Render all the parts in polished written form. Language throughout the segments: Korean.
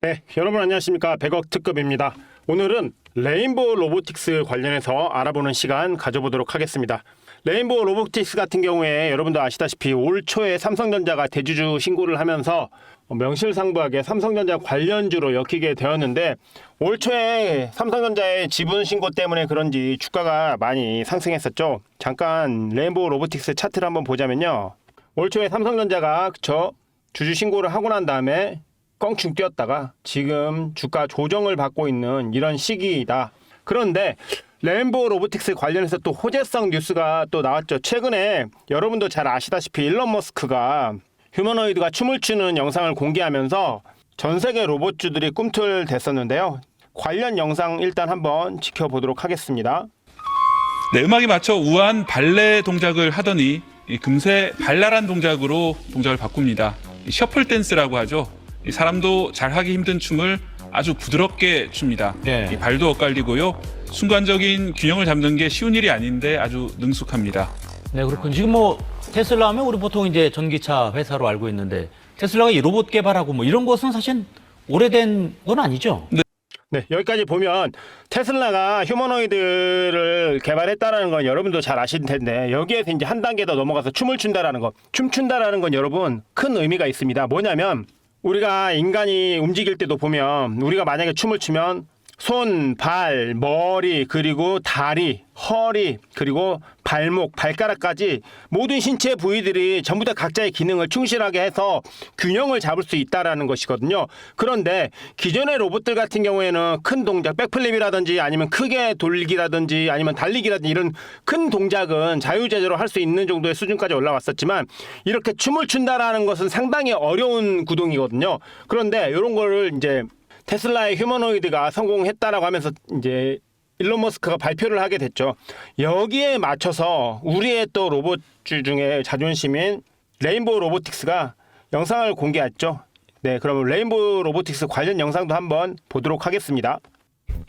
네, 여러분 안녕하십니까. 100억 특급입니다. 오늘은 레인보우 로보틱스 관련해서 알아보는 시간 가져보도록 하겠습니다. 레인보우 로보틱스 같은 경우에 여러분도 아시다시피 올 초에 삼성전자가 대주주 신고를 하면서 명실상부하게 삼성전자 관련주로 엮이게 되었는데, 올 초에 삼성전자의 지분 신고 때문에 그런지 주가가 많이 상승했었죠. 잠깐 레인보우 로보틱스 차트를 한번 보자면요, 올 초에 삼성전자가 주주 신고를 하고 난 다음에 껑충 뛰었다가 지금 주가 조정을 받고 있는 이런 시기이다. 그런데 레인보우 로보틱스 관련해서 또 호재성 뉴스가 또 나왔죠. 최근에 여러분도 잘 아시다시피 일론 머스크가 휴머노이드가 춤을 추는 영상을 공개하면서 전 세계 로봇주들이 꿈틀댔었는데요. 관련 영상 일단 한번 지켜보도록 하겠습니다. 네, 음악에 맞춰 우아한 발레 동작을 하더니 금세 발랄한 동작으로 동작을 바꿉니다. 셔플 댄스라고 하죠. 사람도 잘하기 힘든 춤을 아주 부드럽게 춥니다. 네. 발도 엇갈리고요. 순간적인 균형을 잡는 게 쉬운 일이 아닌데 아주 능숙합니다. 네, 그렇군요. 지금 테슬라 하면 우리 보통 이제 전기차 회사로 알고 있는데, 테슬라가 이 로봇 개발하고 이런 것은 사실 오래된 건 아니죠? 네, 여기까지 보면 테슬라가 휴머노이드를 개발했다라는 건 여러분도 잘 아실 텐데, 여기에서 이제 한 단계 더 넘어가서 춤을 춘다라는 거, 춤춘다라는 건 여러분 큰 의미가 있습니다. 뭐냐면 우리가 인간이 움직일 때도 보면 우리가 만약에 춤을 추면 손, 발, 머리, 그리고 다리, 허리, 그리고 발목, 발가락까지 모든 신체 부위들이 전부 다 각자의 기능을 충실하게 해서 균형을 잡을 수 있다라는 것이거든요. 그런데 기존의 로봇들 같은 경우에는 큰 동작, 백플립이라든지 아니면 크게 돌기라든지 아니면 달리기라든지 이런 큰 동작은 자유자재로 할 수 있는 정도의 수준까지 올라왔었지만, 이렇게 춤을 춘다라는 것은 상당히 어려운 구동이거든요. 그런데 이런 거를 이제 테슬라의 휴머노이드가 성공했다라고 하면서 이제 일론 머스크가 발표를 하게 됐죠. 여기에 맞춰서 우리의 또 로봇주 중에 자존심인 레인보우 로보틱스가 영상을 공개했죠. 네, 그러면 레인보우 로보틱스 관련 영상도 한번 보도록 하겠습니다.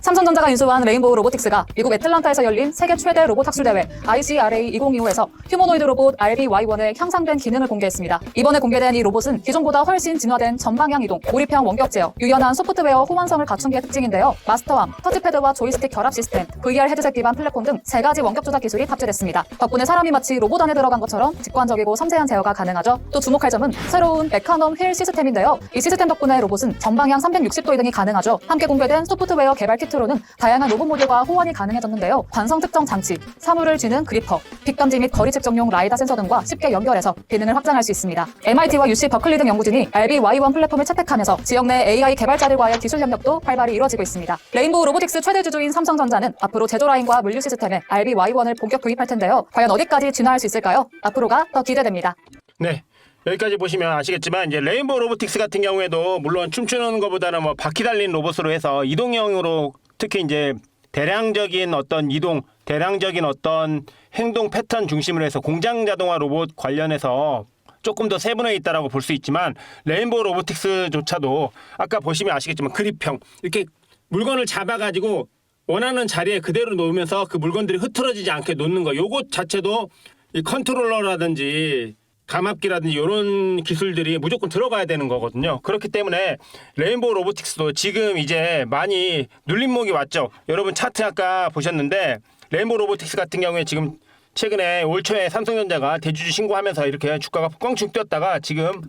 삼성전자가 인수한 레인보우 로보틱스가 미국 애틀란타에서 열린 세계 최대 로봇 학술대회 ICRA 2025에서 휴머노이드 로봇 RB-Y1의 향상된 기능을 공개했습니다. 이번에 공개된 이 로봇은 기존보다 훨씬 진화된 전방향 이동, 몰입형 원격 제어, 유연한 소프트웨어 호환성을 갖춘 게 특징인데요. 마스터함, 터치패드와 조이스틱 결합 시스템, VR 헤드셋 기반 플랫폼 등 3가지 원격 조작 기술이 탑재됐습니다. 덕분에 사람이 마치 로봇 안에 들어간 것처럼 직관적이고 섬세한 제어가 가능하죠. 또 주목할 점은 새로운 메카넘 휠 시스템인데요. 이 시스템 덕분에 로봇은 전방향 360도 이동이 가능하죠. 함께 공개된 소프트웨어 개발 키트로는 다양한 로봇 모듈과 호환이 가능해졌는데요. 관성 특정 장치, 사물을 쥐는 그리퍼, 픽 감지 및 거리 측정용 라이다 센서 등과 쉽게 연결해서 기능을 확장할 수 있습니다. MIT와 UC 버클리 등 연구진이 RB-Y1 플랫폼을 채택하면서 지역 내 AI 개발자들과의 기술 협력도 활발히 이루어지고 있습니다. 레인보우 로보틱스 최대 주주인 삼성전자는 앞으로 제조 라인과 물류 시스템에 RB-Y1을 본격 도입할 텐데요. 과연 어디까지 진화할 수 있을까요? 앞으로가 더 기대됩니다. 네, 여기까지 보시면 아시겠지만 이제 레인보우 로보틱스 같은 경우에도 물론 춤추는 것보다는 바퀴 달린 로봇으로 해서 이동형으로, 특히 이제 대량적인 어떤 이동, 대량적인 어떤 행동 패턴 중심으로 해서 공장 자동화 로봇 관련해서 조금 더 세분화해 있다라고 볼 수 있지만, 레인보우 로보틱스조차도 아까 보시면 아시겠지만 그립형, 이렇게 물건을 잡아가지고 원하는 자리에 그대로 놓으면서 그 물건들이 흐트러지지 않게 놓는 거, 요것 자체도 이 컨트롤러라든지 감압기라든지 이런 기술들이 무조건 들어가야 되는 거거든요. 그렇기 때문에 레인보우 로보틱스도 지금 이제 많이 눌림목이 왔죠. 여러분 차트 아까 보셨는데, 레인보우 로보틱스 같은 경우에 지금 최근에 올 초에 삼성전자가 대주주 신고하면서 이렇게 주가가 껑충 뛰었다가 지금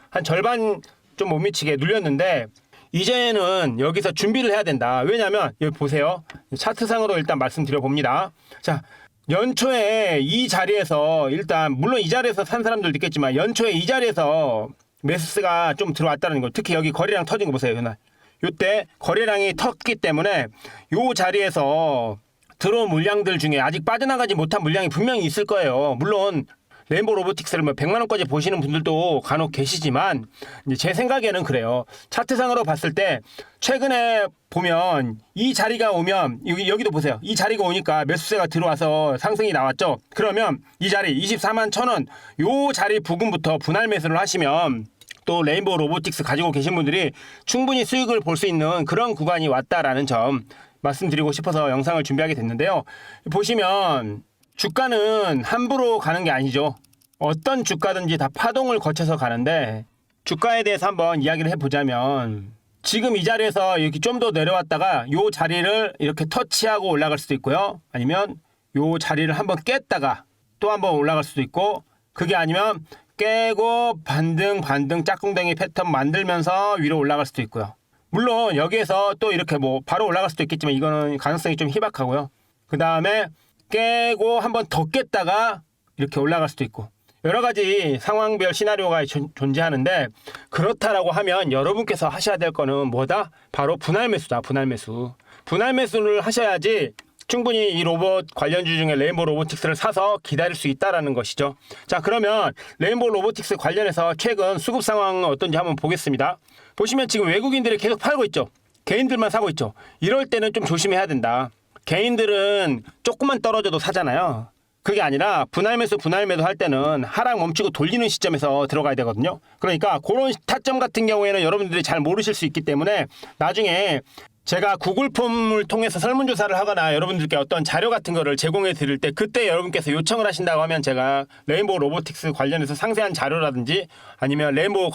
한 절반 좀 못 미치게 눌렸는데, 이제는 여기서 준비를 해야 된다. 왜냐하면 여기 보세요. 차트상으로 일단 말씀드려 봅니다. 자, 연초에 이 자리에서, 일단 물론 이 자리에서 산 사람들도 있겠지만 연초에 이 자리에서 매수세가 좀 들어왔다는 거, 특히 여기 거래량 터진 거 보세요. 그날 요때 거래량이 텄기 때문에 요 자리에서 들어온 물량들 중에 아직 빠져나가지 못한 물량이 분명히 있을 거예요. 물론 레인보우 로보틱스를 100만 원까지 보시는 분들도 간혹 계시지만, 이제 제 생각에는 그래요. 차트상으로 봤을 때 최근에 보면 이 자리가 오면, 여기도 보세요. 이 자리가 오니까 매수세가 들어와서 상승이 나왔죠. 그러면 이 자리 24만 1,000원, 요 자리 부근부터 분할 매수를 하시면 또 레인보우 로보틱스 가지고 계신 분들이 충분히 수익을 볼 수 있는 그런 구간이 왔다라는 점 말씀드리고 싶어서 영상을 준비하게 됐는데요. 보시면 주가는 함부로 가는 게 아니죠. 어떤 주가든지 다 파동을 거쳐서 가는데, 주가에 대해서 한번 이야기를 해보자면 지금 이 자리에서 이렇게 좀 더 내려왔다가 요 자리를 이렇게 터치하고 올라갈 수도 있고요. 아니면 요 자리를 한번 깼다가 또 한번 올라갈 수도 있고, 그게 아니면 깨고 반등 짝꿍댕이 패턴 만들면서 위로 올라갈 수도 있고요. 물론 여기에서 또 이렇게 뭐 바로 올라갈 수도 있겠지만 이거는 가능성이 좀 희박하고요. 그 다음에 깨고 한번 더 깼다가 이렇게 올라갈 수도 있고, 여러 가지 상황별 시나리오가 존재하는데, 그렇다라고 하면 여러분께서 하셔야 될 거는 뭐다? 바로 분할 매수다. 분할 매수. 분할 매수를 하셔야지 충분히 이 로봇 관련주 중에 레인보우 로보틱스를 사서 기다릴 수 있다라는 것이죠. 자, 그러면 레인보우 로보틱스 관련해서 최근 수급 상황은 어떤지 한번 보겠습니다. 보시면 지금 외국인들이 계속 팔고 있죠. 개인들만 사고 있죠. 이럴 때는 좀 조심해야 된다. 개인들은 조금만 떨어져도 사잖아요. 그게 아니라 분할 매수 할 때는 하락 멈추고 돌리는 시점에서 들어가야 되거든요. 그러니까 그런 타점 같은 경우에는 여러분들이 잘 모르실 수 있기 때문에 나중에 제가 구글 폼을 통해서 설문조사를 하거나 여러분들께 어떤 자료 같은 거를 제공해 드릴 때, 그때 여러분께서 요청을 하신다고 하면 제가 레인보우 로보틱스 관련해서 상세한 자료라든지 아니면 레인보우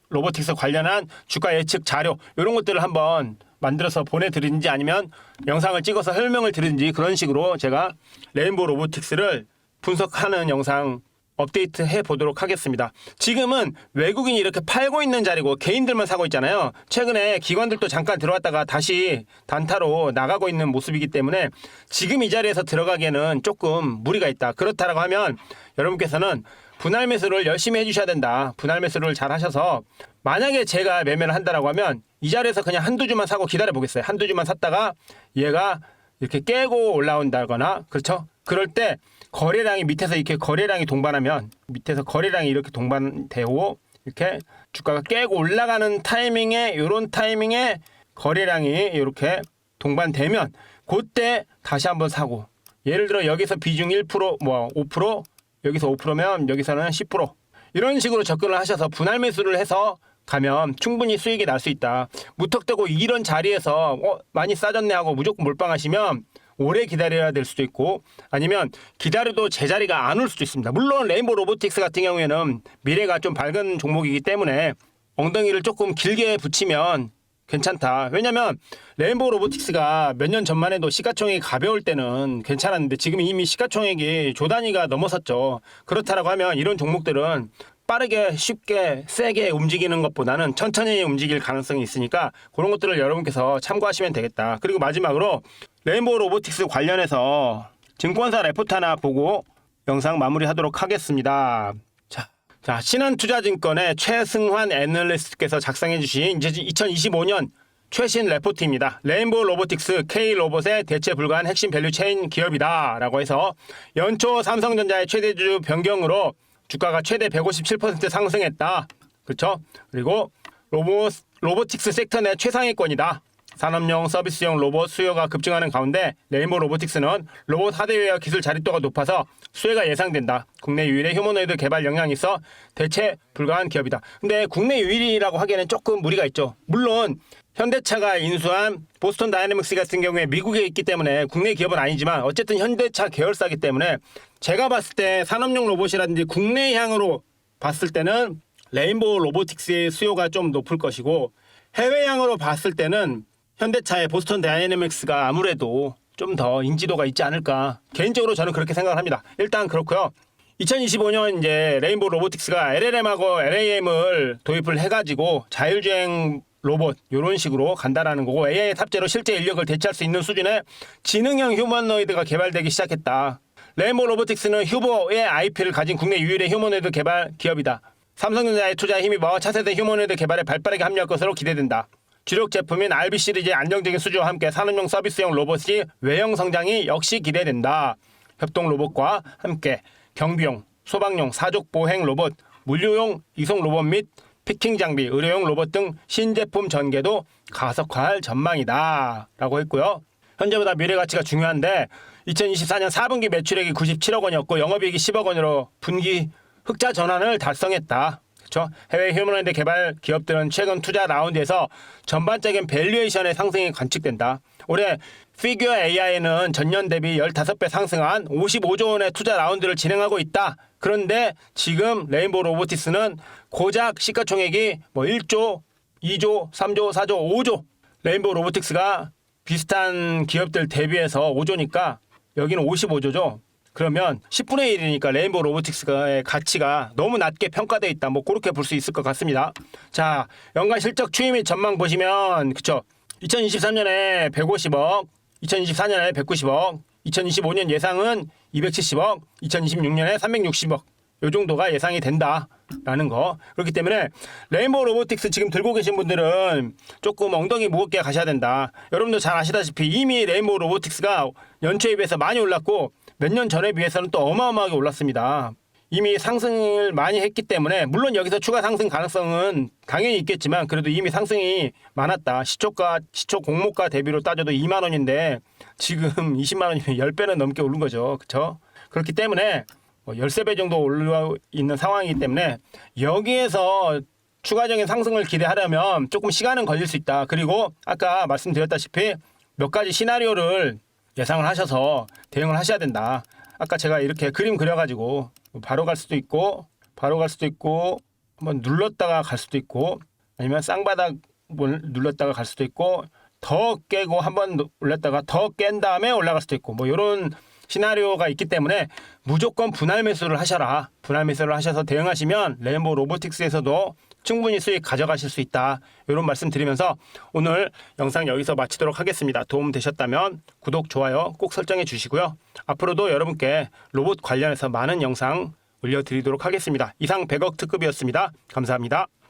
로보틱스 관련한 주가 예측 자료 이런 것들을 한번 만들어서 보내드리든지 아니면 영상을 찍어서 설명을 드리든지, 그런 식으로 제가 레인보우 로보틱스를 분석하는 영상 업데이트 해보도록 하겠습니다. 지금은 외국인이 이렇게 팔고 있는 자리고 개인들만 사고 있잖아요. 최근에 기관들도 잠깐 들어왔다가 다시 단타로 나가고 있는 모습이기 때문에 지금 이 자리에서 들어가기에는 조금 무리가 있다. 그렇다라고 하면 여러분께서는 분할 매수를 열심히 해주셔야 된다. 분할 매수를 잘 하셔서, 만약에 제가 매매를 한다라고 하면 이 자리에서 그냥 한두 주만 사고 기다려 보겠어요. 한두 주만 샀다가 얘가 이렇게 깨고 올라온다거나, 그렇죠? 그럴 때 거래량이 밑에서 이렇게 거래량이 동반하면, 밑에서 거래량이 이렇게 동반되고 이렇게 주가가 깨고 올라가는 타이밍에, 요런 타이밍에 거래량이 이렇게 동반되면 그때 다시 한번 사고, 예를 들어 여기서 비중 1%, 뭐 5%, 여기서 5%면 여기서는 10%, 이런 식으로 접근을 하셔서 분할 매수를 해서 가면 충분히 수익이 날 수 있다. 무턱대고 이런 자리에서 많이 싸졌네 하고 무조건 몰빵하시면 오래 기다려야 될 수도 있고, 아니면 기다려도 제자리가 안 올 수도 있습니다. 물론 레인보우 로보틱스 같은 경우에는 미래가 좀 밝은 종목이기 때문에 엉덩이를 조금 길게 붙이면 괜찮다. 왜냐면 레인보우 로보틱스가 몇 년 전만 해도 시가총액이 가벼울 때는 괜찮았는데 지금 이미 시가총액이 조 단위가 넘어섰죠. 그렇다라고 하면 이런 종목들은 빠르게 쉽게 세게 움직이는 것보다는 천천히 움직일 가능성이 있으니까 그런 것들을 여러분께서 참고하시면 되겠다. 그리고 마지막으로 레인보우 로보틱스 관련해서 증권사 레포트 하나 보고 영상 마무리하도록 하겠습니다. 자, 신한투자증권의 최승환 애널리스트께서 작성해 주신 2025년 최신 레포트입니다. 레인보우 로보틱스 K로봇의 대체 불가한 핵심 밸류체인 기업이다 라고 해서 연초 삼성전자의 최대주 변경으로 주가가 최대 157% 상승했다. 그렇죠? 그리고 로보틱스 섹터 내 최상위권이다. 산업용 서비스용 로봇 수요가 급증하는 가운데 레인보우 로보틱스는 로봇 하드웨어 기술 자립도가 높아서 수혜가 예상된다. 국내 유일의 휴머노이드 개발 역량이 있어 대체 불가한 기업이다. 근데 국내 유일이라고 하기에는 조금 무리가 있죠. 물론 현대차가 인수한 보스턴 다이내믹스 같은 경우에 미국에 있기 때문에 국내 기업은 아니지만 어쨌든 현대차 계열사이기 때문에 제가 봤을 때 산업용 로봇이라든지 국내향으로 봤을 때는 레인보우 로보틱스의 수요가 좀 높을 것이고, 해외향으로 봤을 때는 현대차의 보스턴 다이내믹스가 아무래도 좀 더 인지도가 있지 않을까, 개인적으로 저는 그렇게 생각을 합니다. 일단 그렇고요. 2025년 이제 레인보우 로보틱스가 LLM하고 LAM을 도입을 해가지고 자율주행 로봇 이런 식으로 간다라는 거고, AI 탑재로 실제 인력을 대체할 수 있는 수준의 지능형 휴머노이드가 개발되기 시작했다. 레인보우 로보틱스는 휴보의 IP를 가진 국내 유일의 휴머노이드 개발 기업이다. 삼성전자의 투자에 힘입어 차세대 휴머노이드 개발에 발빠르게 합류할 것으로 기대된다. 주력 제품인 RB 시리즈의 안정적인 수주와 함께 산업용 서비스용 로봇이 외형 성장이 역시 기대된다. 협동 로봇과 함께 경비용, 소방용, 사족 보행 로봇, 물류용 이송 로봇 및 피킹 장비, 의료용 로봇 등 신제품 전개도 가속화할 전망이다 라고 했고요. 현재보다 미래 가치가 중요한데 2024년 4분기 매출액이 97억 원이었고 영업이익이 10억 원으로 분기 흑자 전환을 달성했다. 그렇죠? 해외 휴머노이드 개발 기업들은 최근 투자 라운드에서 전반적인 밸류에이션의 상승이 관측된다. 올해 피규어 AI는 전년 대비 15배 상승한 55조 원의 투자 라운드를 진행하고 있다. 그런데 지금 레인보우 로보틱스는 고작 시가총액이 1조 2조, 3조, 4조, 5조. 레인보우 로보틱스가 비슷한 기업들 대비해서 5조니까 여기는 55조죠. 그러면 10분의 1이니까 레인보우 로보틱스의 가치가 너무 낮게 평가되어 있다. 뭐 그렇게 볼 수 있을 것 같습니다. 자, 연간 실적 추이 및 전망 보시면 그쵸? 2023년에 150억, 2024년에 190억, 2025년 예상은 270억, 2026년에 360억. 요 정도가 예상이 된다라는 거. 그렇기 때문에 레인보우 로보틱스 지금 들고 계신 분들은 조금 엉덩이 무겁게 가셔야 된다. 여러분도 잘 아시다시피 이미 레인보우 로보틱스가 연초에 비해서 많이 올랐고 몇 년 전에 비해서는 또 어마어마하게 올랐습니다. 이미 상승을 많이 했기 때문에 물론 여기서 추가 상승 가능성은 당연히 있겠지만 그래도 이미 상승이 많았다. 시초 공모가 대비로 따져도 2만 원인데 지금 20만 원이면 10배는 넘게 오른 거죠. 그렇죠? 그렇기 때문에 13배 정도 올라 있는 상황이기 때문에 여기에서 추가적인 상승을 기대하려면 조금 시간은 걸릴 수 있다. 그리고 아까 말씀드렸다시피 몇 가지 시나리오를 예상을 하셔서 대응을 하셔야 된다. 아까 제가 이렇게 그림 그려가지고 바로 갈 수도 있고 한번 눌렀다가 갈 수도 있고 아니면 쌍바닥 눌렀다가 갈 수도 있고 더 깨고 한번 올렸다가 더 깬 다음에 올라갈 수도 있고 뭐 이런 시나리오가 있기 때문에 무조건 분할 매수를 하셔라. 분할 매수를 하셔서 대응하시면 레인보우 로보틱스에서도 충분히 수익 가져가실 수 있다. 이런 말씀 드리면서 오늘 영상 여기서 마치도록 하겠습니다. 도움 되셨다면 구독, 좋아요 꼭 설정해 주시고요. 앞으로도 여러분께 로봇 관련해서 많은 영상 올려드리도록 하겠습니다. 이상 100억 특급이었습니다. 감사합니다.